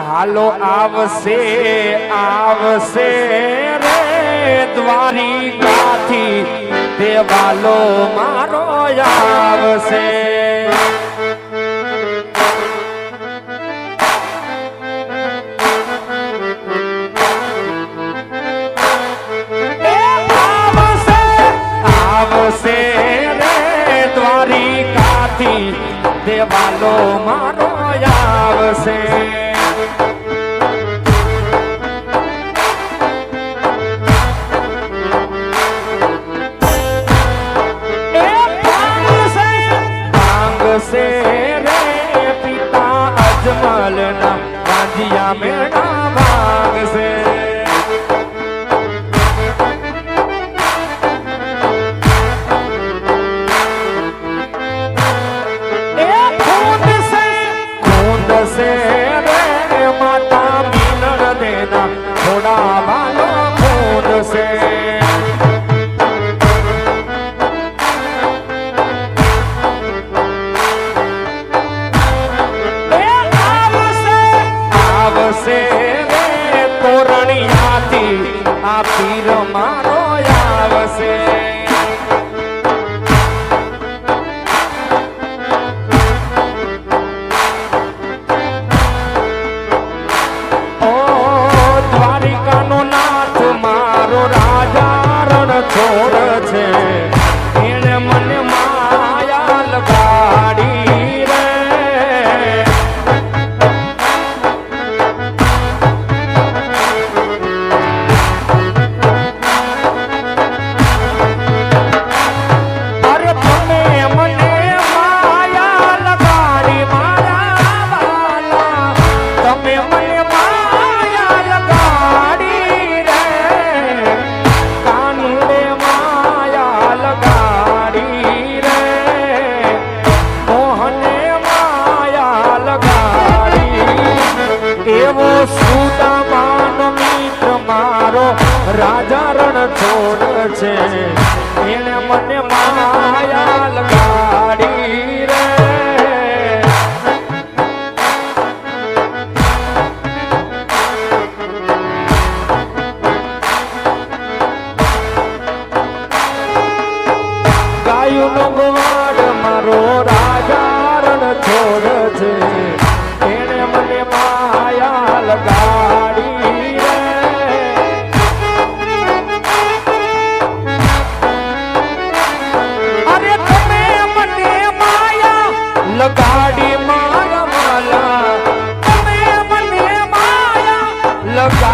હાલો આવશે આવશે રે દ્વારિકાથી દેવાલો મારો આવશે આવશે રે દ્વારિકાથી દેવાલો મારો આવશે रे पिता अजमल ना गांजिया मेरा भाग से खून से रे माता मिलन देना थोड़ा वालो खून से से रे तोरणियाथी आ पीर मारो आवसे ओ द्वारिका नो नाथ मारो राजा रण छोड़ छे एने मने माया लगाड़ी राजा रण छोड़ छे एने मने माया लगाड़ी रे गायु नो गवाड़ मारो राजा रण छोड़ छे एने मने माया लगाड़ी लगाड़ी मारा माला तमे मने माया लगा